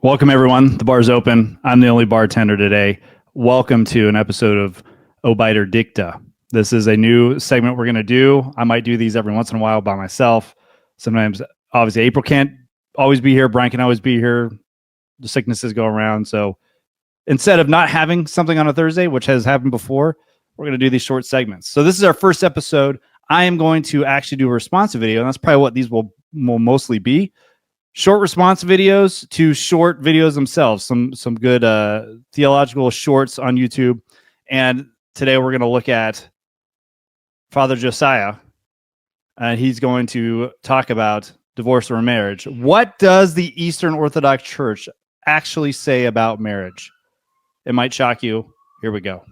Welcome, everyone. The bar's open. I'm the only bartender today. Welcome to an episode of Obiter Dicta. This is a new segment we're going to do. I might do these every once in a while by myself. Sometimes, obviously, April can't always be here. Brian can always be here. The sicknesses go around. So instead of not having something on a Thursday, which has happened before, we're going to do these short segments. So this is our first episode. I am going to actually do a response video, and that's probably what these will mostly be. Short response videos to short videos themselves, some good theological shorts on YouTube. And today we're going to look at Father Josiah, and he's going to talk about divorce or marriage. What does the Eastern Orthodox Church actually say about marriage? It might shock you. Here we go.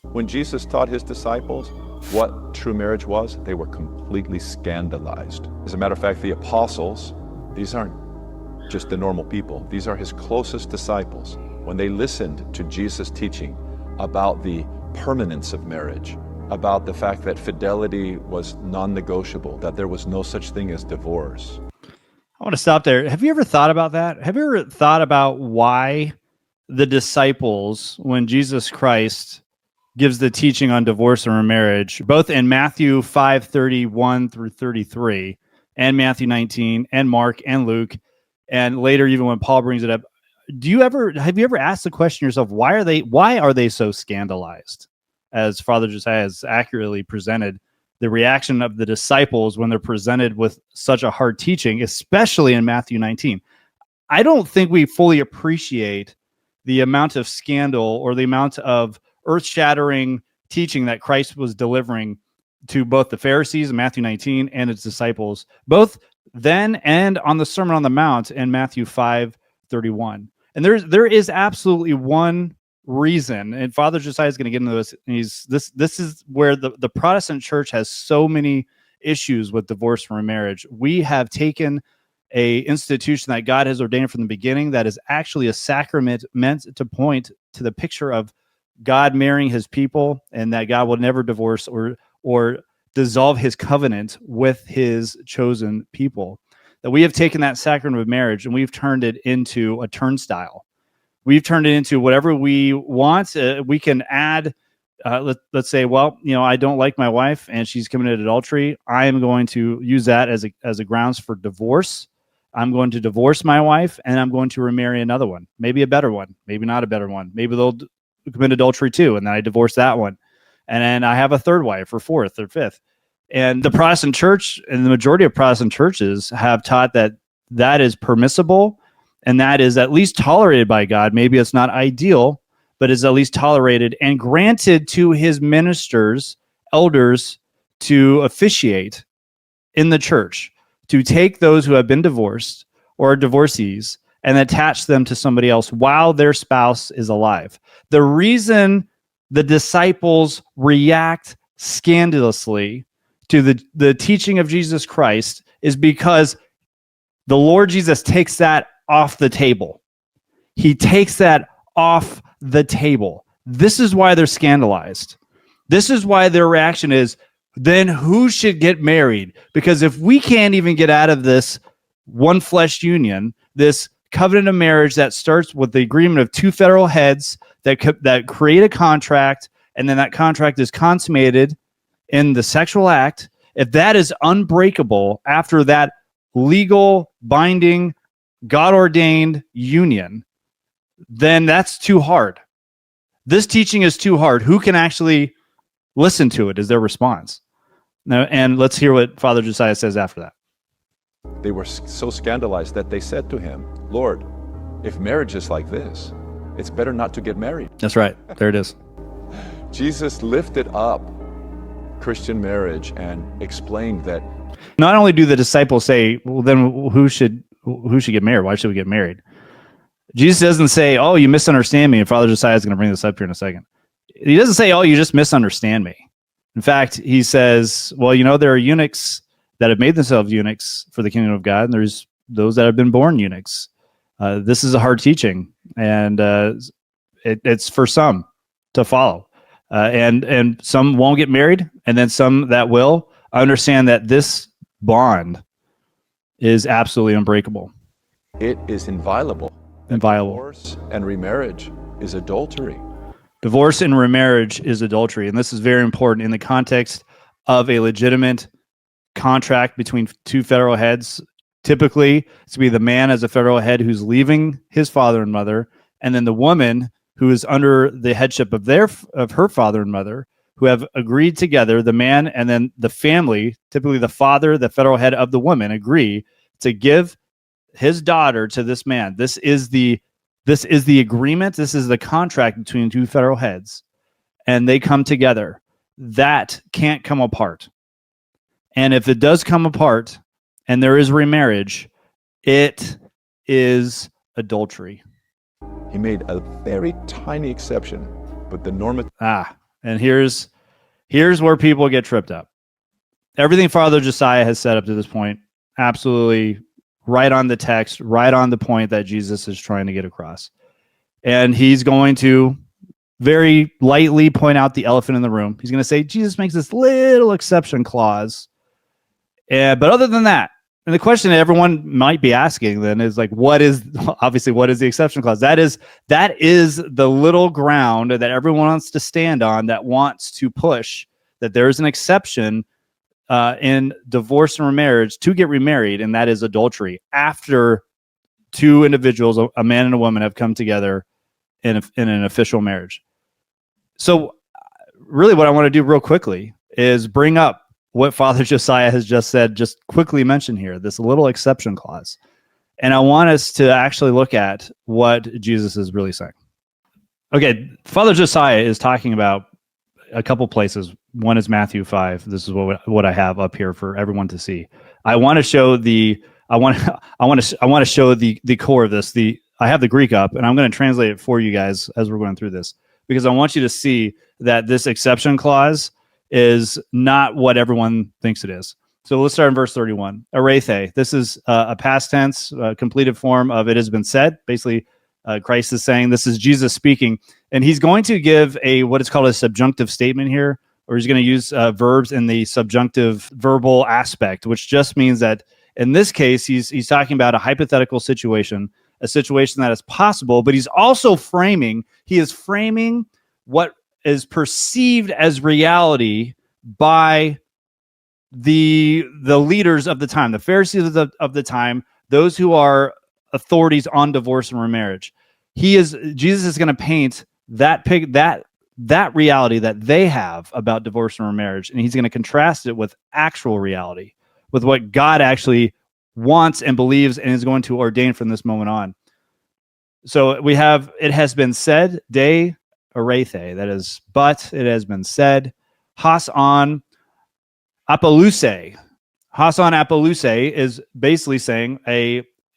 When Jesus taught his disciples what true marriage was, they were completely scandalized. As a matter of fact, the apostles, these aren't just the normal people. These are his closest disciples. When they listened to Jesus' teaching about the permanence of marriage, about the fact that fidelity was non-negotiable, that there was no such thing as divorce. I want to stop there. Have you ever thought about that? Have you ever thought about why the disciples, when Jesus Christ gives the teaching on divorce and remarriage, both in Matthew 5:31 through 33, and Matthew 19, and Mark, and Luke, and later even when Paul brings it up, have you ever asked the question yourself, why are they so scandalized? As Father Josiah has accurately presented, the reaction of the disciples when they're presented with such a hard teaching, especially in Matthew 19. I don't think we fully appreciate the amount of scandal or the amount of earth-shattering teaching that Christ was delivering to both the Pharisees in Matthew 19 and its disciples, both then and on the Sermon on the Mount in Matthew 5:31. And there is absolutely one reason, and Father Josiah is going to get into this. This is where the Protestant church has so many issues with divorce and remarriage. We have taken a institution that God has ordained from the beginning that is actually a sacrament meant to point to the picture of God marrying his people, and that God will never divorce or dissolve his covenant with his chosen people. That we have taken that sacrament of marriage and we've turned it into a turnstile. We've turned it into whatever we want. We can add, let's say, well, I don't like my wife and she's committed adultery. I am going to use that as a grounds for divorce. I'm going to divorce my wife and I'm going to remarry another one, maybe a better one, maybe not a better one. Maybe they'll commit adultery too, and then I divorce that one. And then I have a third wife or fourth or fifth. And the Protestant church and the majority of Protestant churches have taught that that is permissible and that is at least tolerated by God. Maybe it's not ideal, but is at least tolerated and granted to his ministers, elders, to officiate in the church, to take those who have been divorced or divorcees and attach them to somebody else while their spouse is alive. The reason the disciples react scandalously to the teaching of Jesus Christ is because the Lord Jesus takes that off the table. He takes that off the table. This is why they're scandalized. This is why their reaction is, then who should get married? Because if we can't even get out of this one flesh union, this covenant of marriage that starts with the agreement of two federal heads that create a contract, and then that contract is consummated in the sexual act, if that is unbreakable after that legal, binding, God-ordained union, then that's too hard. This teaching is too hard. Who can actually listen to it is their response. Now, and let's hear what Father Josiah says after that. They were so scandalized that they said to him, Lord, if marriage is like this, it's better not to get married. That's right. There it is. Jesus lifted up Christian marriage and explained that not only do the disciples say, well, then who should get married? Why should we get married? Jesus doesn't say, oh, you misunderstand me. And Father Josiah is going to bring this up here in a second. He doesn't say, oh, you just misunderstand me. In fact, he says, well, there are eunuchs that have made themselves eunuchs for the kingdom of God, and there's those that have been born eunuchs. This is a hard teaching, and it's for some to follow. And some won't get married, and then some that will understand that this bond is absolutely unbreakable. It is inviolable. Inviolable. Divorce and remarriage is adultery. Divorce and remarriage is adultery. And this is very important in the context of a legitimate contract between two federal heads. Typically, it's to be the man as a federal head who's leaving his father and mother, and then the woman who is under the headship of her father and mother, who have agreed together, the man and then the family, typically the father, the federal head of the woman, agree to give his daughter to this man. This is the agreement. This is the contract between two federal heads, and they come together. That can't come apart. And if it does come apart and there is remarriage, it is adultery. He made a very tiny exception, but the normative. And here's where people get tripped up. Everything Father Josiah has said up to this point, absolutely right on the text, right on the point that Jesus is trying to get across. And he's going to very lightly point out the elephant in the room. He's going to say, Jesus makes this little exception clause. But other than that, and the question that everyone might be asking then is like, what is the exception clause? That is the little ground that everyone wants to stand on, that wants to push that there is an exception in divorce and remarriage to get remarried, and that is adultery after two individuals, a man and a woman, have come together in an official marriage. So really what I want to do real quickly is bring up what Father Josiah has just said, just quickly mention here, this little exception clause. And I want us to actually look at what Jesus is really saying. Okay, Father Josiah is talking about a couple places. One is Matthew 5. This is what I have up here for everyone to see. I want to show the core of this. I have the Greek up, and I'm going to translate it for you guys as we're going through this, because I want you to see that this exception clause is not what everyone thinks it is. So let's start in verse 31. Arethe. This is a past tense, completed form of it has been said. Basically, Christ is saying, this is Jesus speaking, and he's going to give what is called a subjunctive statement here, or he's going to use verbs in the subjunctive verbal aspect, which just means that in this case, he's talking about a hypothetical situation, a situation that is possible, but he's also framing what is perceived as reality by the leaders of the time, the Pharisees of the time, those who are authorities on divorce and remarriage. Jesus is going to paint that reality that they have about divorce and remarriage, and he's going to contrast it with actual reality, with what God actually wants and believes and is going to ordain from this moment on. So we have, it has been said, de arethe, that is, but it has been said. Has on apoluse. Has on apoluse is basically saying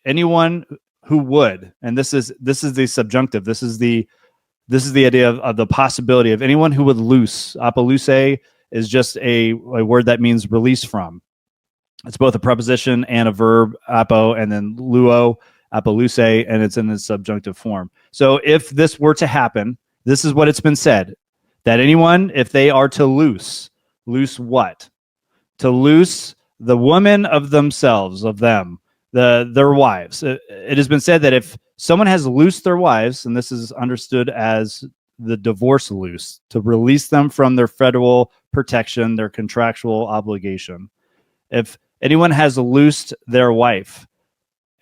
anyone who would, and this is the subjunctive. This is the idea of the possibility of anyone who would loose. Apoluse is just a word that means release from. It's both a preposition and a verb, apo, and then luo, apoluse, and it's in the subjunctive form. So if this were to happen, this is what it's been said, that anyone, if they are to loose what? To loose the woman of themselves, of them, their wives. It has been said that if someone has loosed their wives, and this is understood as the divorce loose, to release them from their federal protection, their contractual obligation. If anyone has loosed their wife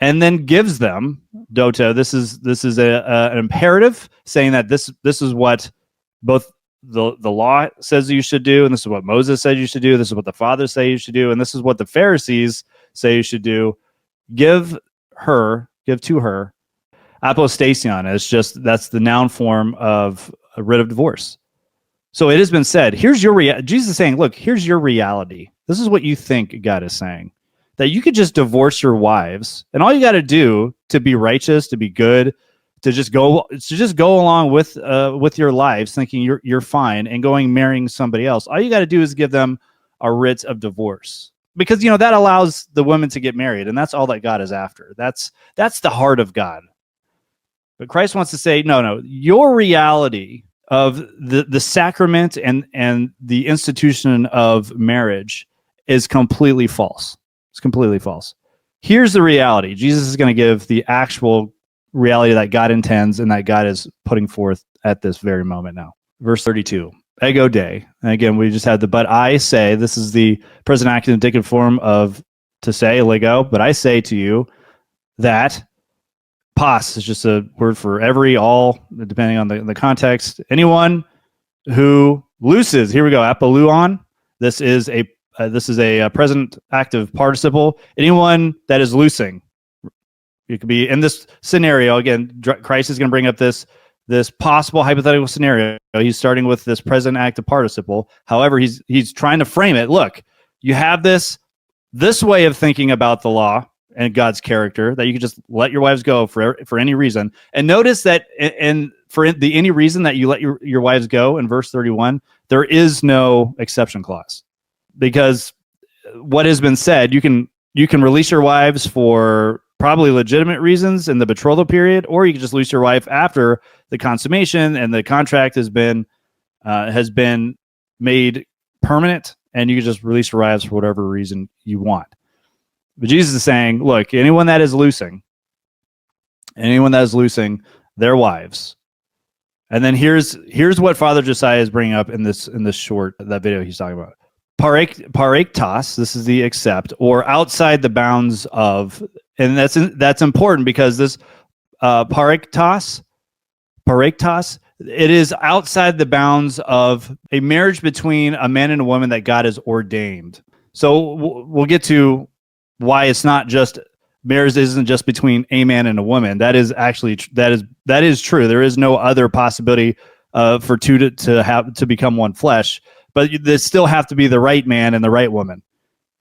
and then gives them doto, this is an imperative saying that this is what both the law says you should do, and this is what Moses said you should do, this is what the fathers say you should do, and this is what the Pharisees say you should do. Give to her. Apostasion, that's the noun form of a writ of divorce. So it has been said, here's your Jesus is saying, look, here's your reality. This is what you think God is saying, that you could just divorce your wives, and all you got to do to be righteous, to be good, to just go along with your lives, thinking you're fine, and going marrying somebody else. All you got to do is give them a writ of divorce, because that allows the women to get married, and that's all that God is after. That's the heart of God. But Christ wants to say, no, your reality of the sacrament and the institution of marriage is completely false. It's completely false. Here's the reality. Jesus is going to give the actual reality that God intends and that God is putting forth at this very moment now. Verse 32, ego Dei. And again, we just had the but I say, this is the present active indicative form of to say, lego, but I say to you that pas is just a word for every, all, depending on the context. Anyone who looses, here we go, apoluon. This is a present active participle. Anyone that is loosing. It could be in this scenario. Again, Christ is going to bring up this possible hypothetical scenario. He's starting with this present active participle. However, he's trying to frame it. Look, you have this way of thinking about the law and God's character that you can just let your wives go for any reason. And notice that for any reason that you let your wives go in verse 31, there is no exception clause, because what has been said, you can release your wives for probably legitimate reasons in the betrothal period, or you can just lose your wife after the consummation and the contract has been made permanent, and you can just release your wives for whatever reason you want. But Jesus is saying, look, anyone that is loosing their wives. And then here's what Father Josiah is bringing up in this short, that video he's talking about. Parektos, this is the accept, or outside the bounds of, and that's important because this parektos, it is outside the bounds of a marriage between a man and a woman that God has ordained. So we'll get to why it's not just marriage isn't just between a man and a woman. That is actually that is true. There is no other possibility for two to become one flesh. But they still have to be the right man and the right woman.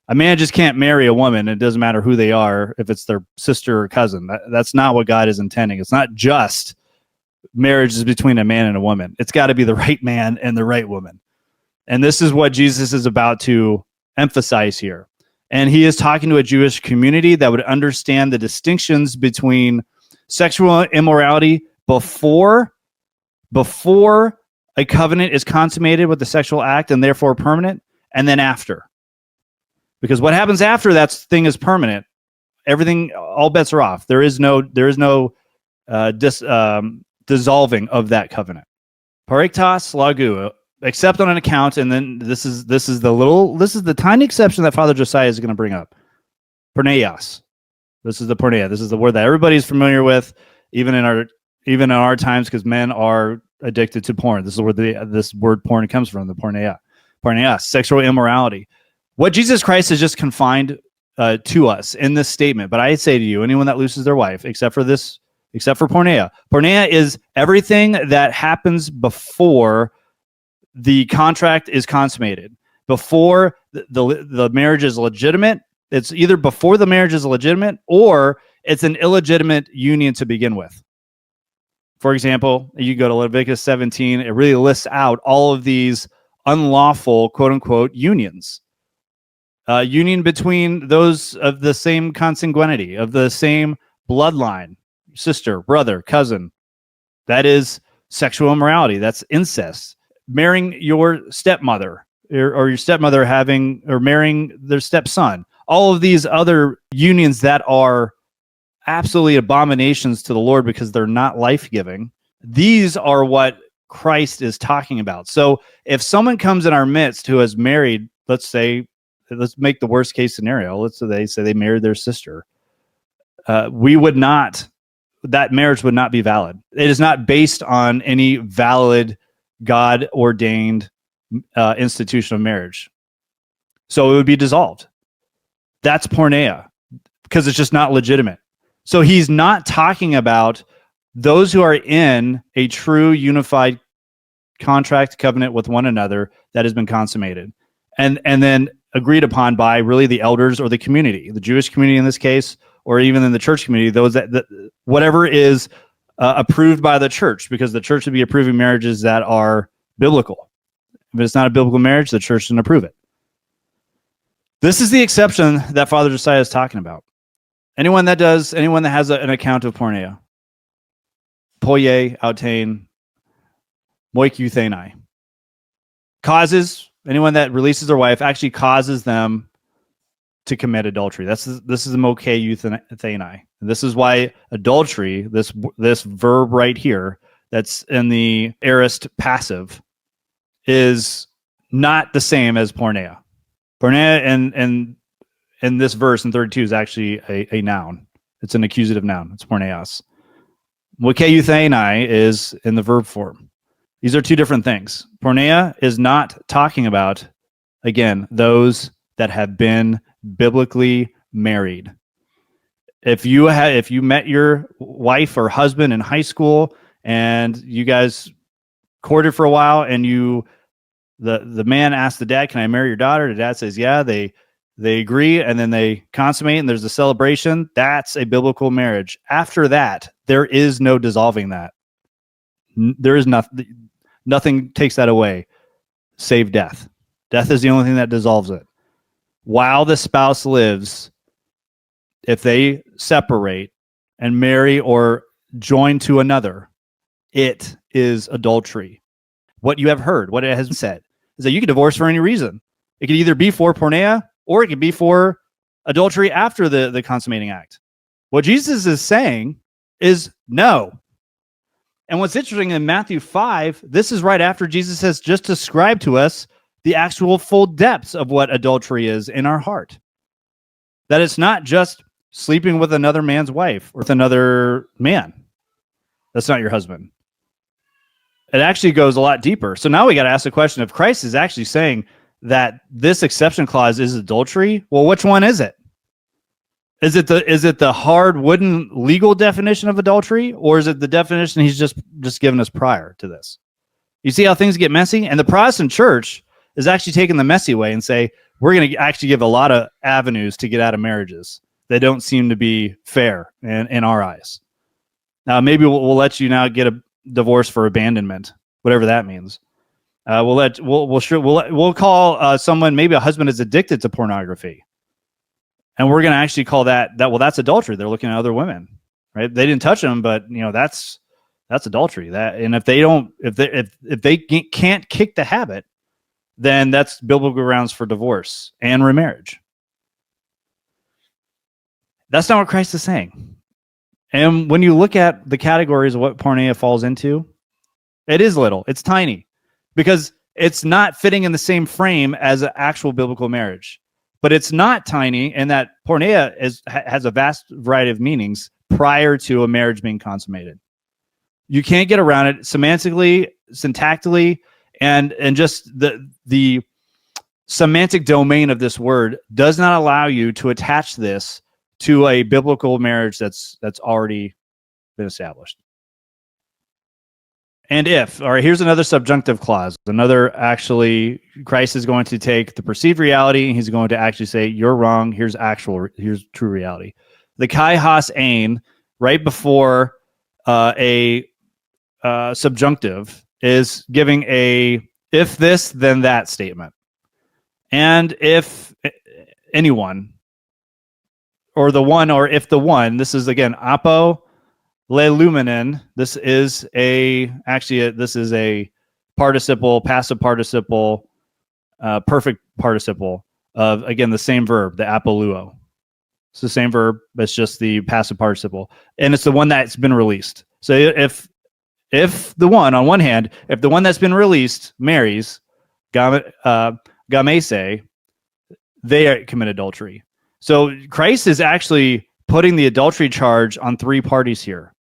A man just can't marry a woman. It doesn't matter who they are, if it's their sister or cousin. That's not what God is intending. It's not just marriage is between a man and a woman. It's got to be the right man and the right woman. And this is what Jesus is about to emphasize here. And he is talking to a Jewish community that would understand the distinctions between sexual immorality before a covenant is consummated with the sexual act and therefore permanent, and then after. Because what happens after that thing is permanent, everything, all bets are off. There is no dissolving of that covenant. Parektos lagu, except on an account, and then this is the tiny exception that Father Josiah is going to bring up. Porneas. This is the porneia. This is the word that everybody's familiar with, even in our times, because men are addicted to porn. This is where this word porn comes from, the porneia, sexual immorality. What Jesus Christ has just confined to us in this statement. But I say to you, anyone that looses their wife, except for porneia. Porneia is everything that happens before the contract is consummated, before the marriage is legitimate. It's either before the marriage is legitimate or it's an illegitimate union to begin with. For example, you go to Leviticus 17, it really lists out all of these unlawful, quote unquote, unions. Union between those of the same consanguinity, of the same bloodline, sister, brother, cousin. That is sexual immorality. That's incest. Marrying your stepmother or your stepmother marrying their stepson. All of these other unions that are absolutely abominations to the Lord because they're not life-giving. These are what Christ is talking about. So if someone comes in our midst who has married, let's make the worst case scenario. Let's say they married their sister. That marriage would not be valid. It is not based on any valid God-ordained institution of marriage. So it would be dissolved. That's porneia because it's just not legitimate. So he's not talking about those who are in a true unified contract covenant with one another that has been consummated and then agreed upon by really the elders or the community, the Jewish community in this case, or even in the church community, those that whatever is approved by the church, because the church would be approving marriages that are biblical. If it's not a biblical marriage, the church doesn't approve it. This is the exception that Father Josiah is talking about. Anyone that has an account of porneia, poie, autain, moikuthenai, causes anyone that releases their wife actually causes them to commit adultery. This is the mokei euthanae. This is why adultery, this verb right here, that's in the aorist passive, is not the same as porneia. Porneia in this verse in 32 is actually a noun. It's an accusative noun. It's porneios. Mokei euthanae is in the verb form. These are two different things. Porneia is not talking about, again, those that have been biblically married. If you met your wife or husband in high school and you guys courted for a while, and the man asked the dad, "Can I marry your daughter?" The dad says, "Yeah." They agree, and then they consummate, and there's a celebration. That's a biblical marriage. After that, there is no dissolving that. There is nothing takes that away, save death. Death is the only thing that dissolves it. While the spouse lives, if they separate and marry or join to another, it is adultery. What you have heard, what it has said, is that you can divorce for any reason. It could either be for porneia, or it could be for adultery after the consummating act. What Jesus is saying is no. And what's interesting in Matthew 5, this is right after Jesus has just described to us the actual full depths of what adultery is in our heart. That it's not just sleeping with another man's wife or with another man. That's not your husband. It actually goes a lot deeper. So now we got to ask the question, if Christ is actually saying that this exception clause is adultery, well, which one is it? Is it the hard wooden legal definition of adultery, or is it the definition he's just given us prior to this? You see how things get messy? And the Protestant church is actually taking the messy way and say, we're going to actually give a lot of avenues to get out of marriages that don't seem to be fair in our eyes. Now, maybe we'll let you now get a divorce for abandonment, whatever that means. We'll call someone, maybe a husband is addicted to pornography, and we're going to actually call that that's adultery. They're looking at other women, right? They didn't touch them, but that's adultery. And if they can't kick the habit, then that's biblical grounds for divorce and remarriage. That's not what Christ is saying. And when you look at the categories of what porneia falls into, it is little. It's tiny, because it's not fitting in the same frame as an actual biblical marriage. But it's not tiny in that porneia has a vast variety of meanings prior to a marriage being consummated. You can't get around it semantically, syntactically, and just the semantic domain of this word does not allow you to attach this to a biblical marriage that's already been established. And here's another subjunctive clause. Actually, Christ is going to take the perceived reality, and he's going to actually say, you're wrong, here's true reality. The kai has ein, right before a subjunctive, is giving a if this, then that statement. And if anyone, or the one, or if the one, this is again apo lelumenen. This is a participle, passive participle, perfect participle of, again, the same verb, the apoluo. It's the same verb, but it's just the passive participle, and it's the one that's been released. So if the one, on one hand, if the one that's been released marries gamese, they commit adultery. So Christ is actually putting the adultery charge on three parties here.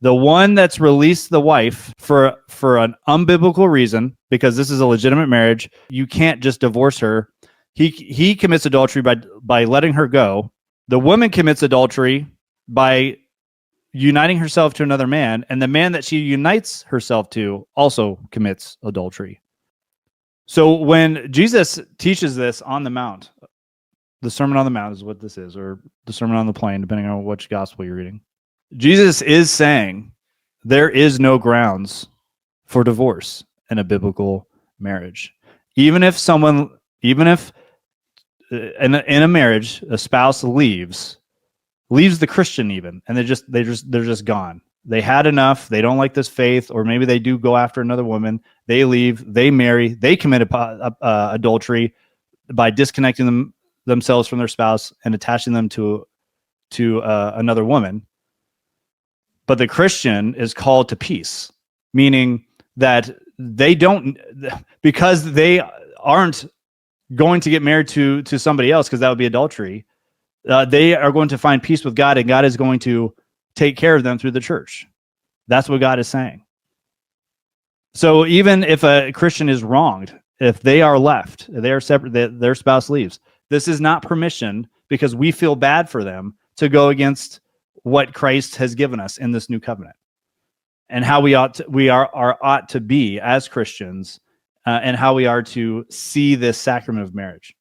The one that's released the wife for an unbiblical reason, because this is a legitimate marriage, you can't just divorce her. He commits adultery by letting her go. The woman commits adultery by uniting herself to another man, and the man that she unites herself to also commits adultery. So when Jesus teaches this on the Mount, the Sermon on the Mount is what this is, or the Sermon on the Plain, depending on which gospel you're reading. Jesus is saying there is no grounds for divorce in a biblical marriage. Even if in a marriage, a spouse leaves the Christian even, and they're just gone. They had enough. They don't like this faith, or maybe they do go after another woman. They leave, they marry, they commit adultery by disconnecting themselves from their spouse and attaching them to another woman. But the Christian is called to peace, meaning that they don't, because they aren't going to get married to somebody else, because that would be adultery. They are going to find peace with God, and God is going to take care of them through the church. That's what God is saying. So even if a Christian is wronged, if they are left, they are separate, their spouse leaves, this is not permission because we feel bad for them to go against what Christ has given us in this new covenant, and how we ought to be as Christians, and how we are to see this sacrament of marriage.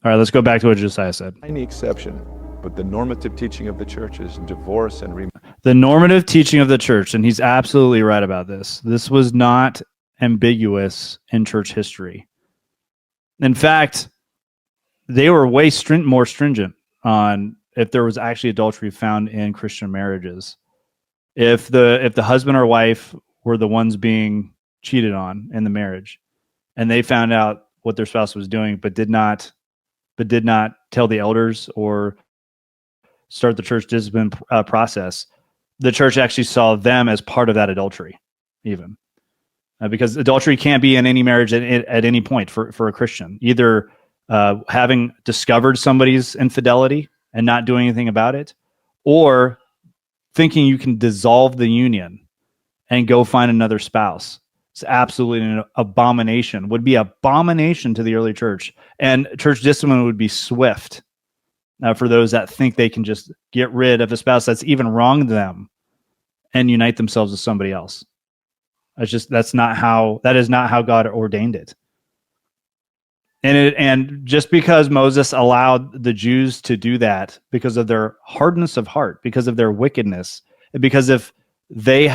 All right, let's go back to what Josiah said. Any exception, but the normative teaching of the church is divorce and remarriage. The normative teaching of the church, and he's absolutely right about this. This was not ambiguous in church history. In fact, they were way more stringent on if there was actually adultery found in Christian marriages. If the husband or wife were the ones being cheated on in the marriage, and they found out what their spouse was doing, but did not tell the elders or start the church discipline process, the church actually saw them as part of that adultery, even. Because adultery can't be in any marriage at any point for a Christian. Either having discovered somebody's infidelity and not doing anything about it, or thinking you can dissolve the union and go find another spouse. It's absolutely an abomination, would be abomination to the early church. And church discipline would be swift for those that think they can just get rid of a spouse that's even wronged them and unite themselves with somebody else. That is not how God ordained it. And just because Moses allowed the Jews to do that because of their hardness of heart, because of their wickedness, because if they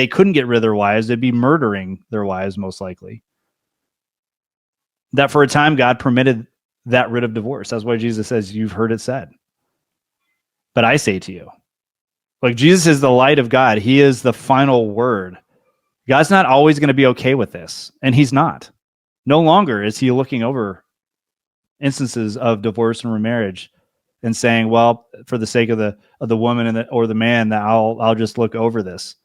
couldn't get rid of their wives, they'd be murdering their wives most likely. That for a time God permitted that writ of divorce. That's why Jesus says, "You've heard it said, but I say to you." Like, Jesus is the light of God. He is the final word. God's not always going to be okay with this, and he's not. No longer is he looking over instances of divorce and remarriage and saying, well, for the sake of the woman or the man, that I'll just look over this.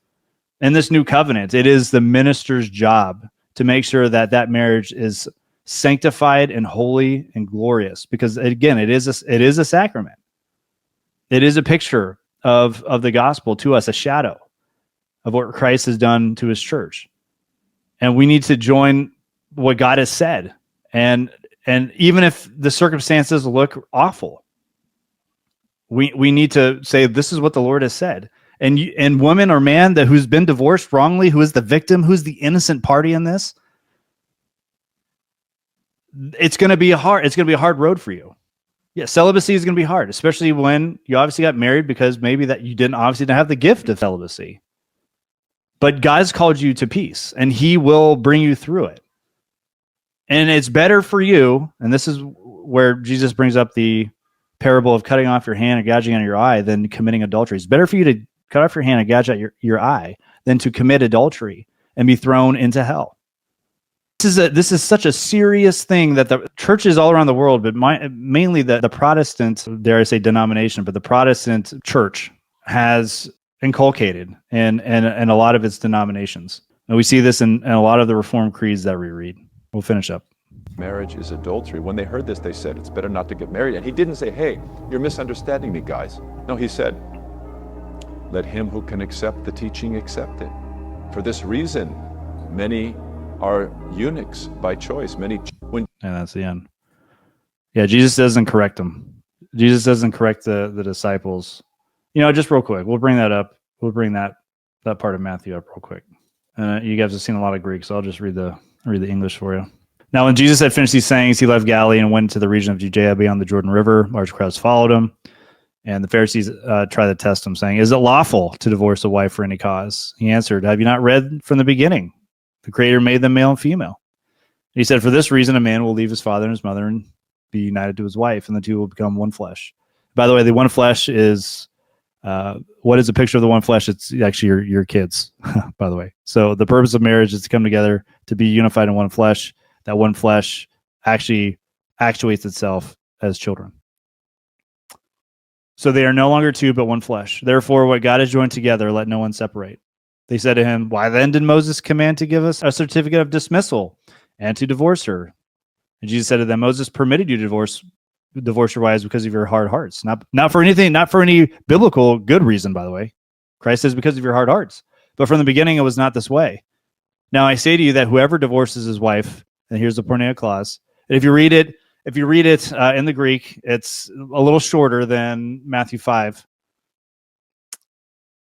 In this new covenant, it is the minister's job to make sure that marriage is sanctified and holy and glorious, because again, it is a sacrament. It is a picture of the gospel to us, a shadow of what Christ has done to his church. And we need to join what God has said. And even if the circumstances look awful, we need to say, this is what the Lord has said. And woman or man who's been divorced wrongly, who is the victim, who's the innocent party in this, it's going to be a hard road for you. Yeah, celibacy is going to be hard, especially when you obviously got married because maybe that you didn't have the gift of celibacy. But God's called you to peace, and he will bring you through it. And it's better for you, and this is where Jesus brings up the parable of cutting off your hand and gouging out your eye than committing adultery. It's better for you to cut off your hand and gouge out your eye than to commit adultery and be thrown into hell. This is such a serious thing that the churches all around the world, but mainly the Protestant, dare I say denomination, but the Protestant church has inculcated in a lot of its denominations. And we see this in a lot of the Reformed creeds that we read. We'll finish up. Marriage is adultery. When they heard this, they said, it's better not to get married. And he didn't say, hey, you're misunderstanding me, guys. No, he said, let him who can accept the teaching accept it. For this reason, many are eunuchs by choice. And that's the end. Yeah, Jesus doesn't correct them. Jesus doesn't correct the disciples. Just real quick, we'll bring that up. We'll bring that part of Matthew up real quick. You guys have seen a lot of Greek, so I'll just read the English for you. Now, when Jesus had finished these sayings, he left Galilee and went to the region of Judea beyond the Jordan River. Large crowds followed him, and the Pharisees tried to test him, saying, "Is it lawful to divorce a wife for any cause?" He answered, "Have you not read from the beginning? The Creator made them male and female." And he said, "For this reason, a man will leave his father and his mother and be united to his wife, and the two will become one flesh." By the way, the one flesh is what is a picture of the one flesh? It's actually your kids, by the way. So the purpose of marriage is to come together to be unified in one flesh. That one flesh actually actuates itself as children. So they are no longer two, but one flesh. Therefore, what God has joined together, let no one separate. They said to him, why then did Moses command to give us a certificate of dismissal and to divorce her? And Jesus said to them, Moses permitted you to divorce your wives because of your hard hearts. Not for anything, not for any biblical good reason, by the way. Christ says because of your hard hearts. But from the beginning, it was not this way. Now I say to you that whoever divorces his wife, and here's the porneia clause, and if you read it in the Greek, it's a little shorter than Matthew 5.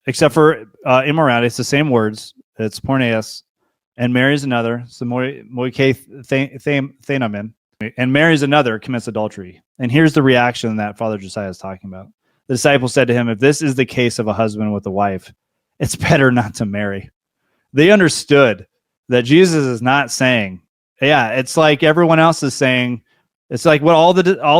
Except for immorality, it's the same words. It's porneas, and marries another, so moike and marries another, commits adultery. And here's the reaction that Father Josiah is talking about. The disciples said to him, if this is the case of a husband with a wife, it's better not to marry. They understood that Jesus is not saying, yeah, it's like everyone else is saying, it's like what all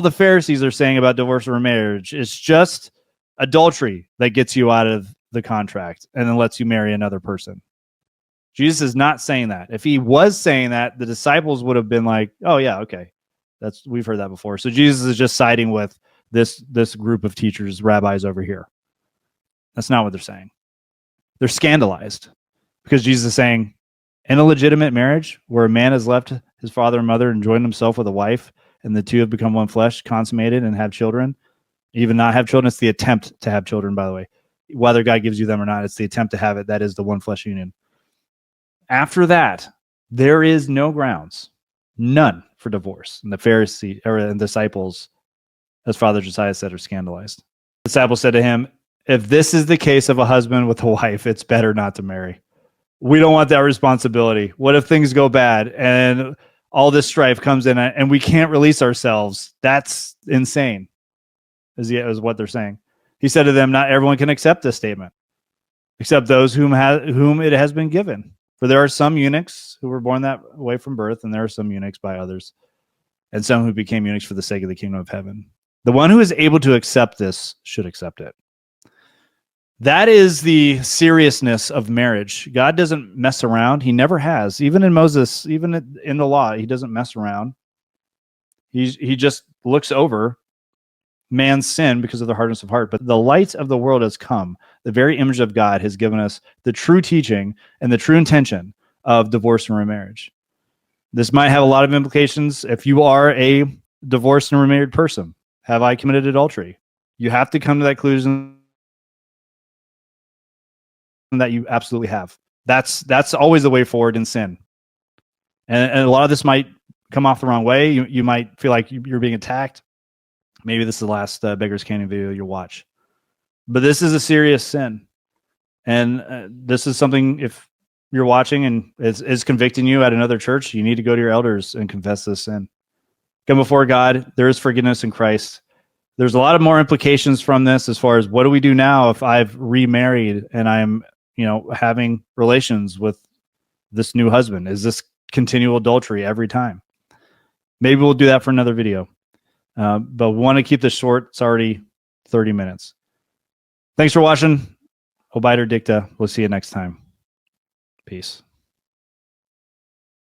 the Pharisees are saying about divorce or remarriage. It's just adultery that gets you out of the contract and then lets you marry another person. Jesus is not saying that. If he was saying that, the disciples would have been like, oh yeah, okay. We've heard that before. So Jesus is just siding with this group of teachers, rabbis over here. That's not what they're saying. They're scandalized because Jesus is saying, in a legitimate marriage where a man has left his father and mother and joined himself with a wife, and the two have become one flesh, consummated, and have children, even not have children, it's the attempt to have children, by the way. Whether God gives you them or not, it's the attempt to have it. That is the one flesh union. After that, there is no grounds, none, for divorce. And the Pharisees and disciples, as Father Josiah said, are scandalized. The disciples said to him, if this is the case of a husband with a wife, it's better not to marry. We don't want that responsibility. What if things go bad and all this strife comes in and we can't release ourselves? That's insane, is what they're saying. He said to them, not everyone can accept this statement, except those whom it has been given. For there are some eunuchs who were born that way from birth, and there are some eunuchs by others, and some who became eunuchs for the sake of the kingdom of heaven. The one who is able to accept this should accept it. That is the seriousness of marriage. God doesn't mess around. He never has. Even in Moses, even in the law, he doesn't mess around. He just looks over man's sin because of the hardness of heart. But the light of the world has come. The very image of God has given us the true teaching and the true intention of divorce and remarriage. This might have a lot of implications if you are a divorced and remarried person. Have I committed adultery? You have to come to that conclusion that you absolutely have. That's always the way forward in sin. And a lot of this might come off the wrong way. You might feel like you're being attacked. Maybe this is the last Beggars Canyon video you'll watch. But this is a serious sin. And this is something, if you're watching and is convicting you at another church, you need to go to your elders and confess this sin. Come before God. There is forgiveness in Christ. There's a lot of more implications from this as far as what do we do now if I've remarried and I'm having relations with this new husband? Is this continual adultery every time? Maybe we'll do that for another video. But we want to keep this short. It's already 30 minutes. Thanks for watching. Obiter Dicta. We'll see you next time. Peace.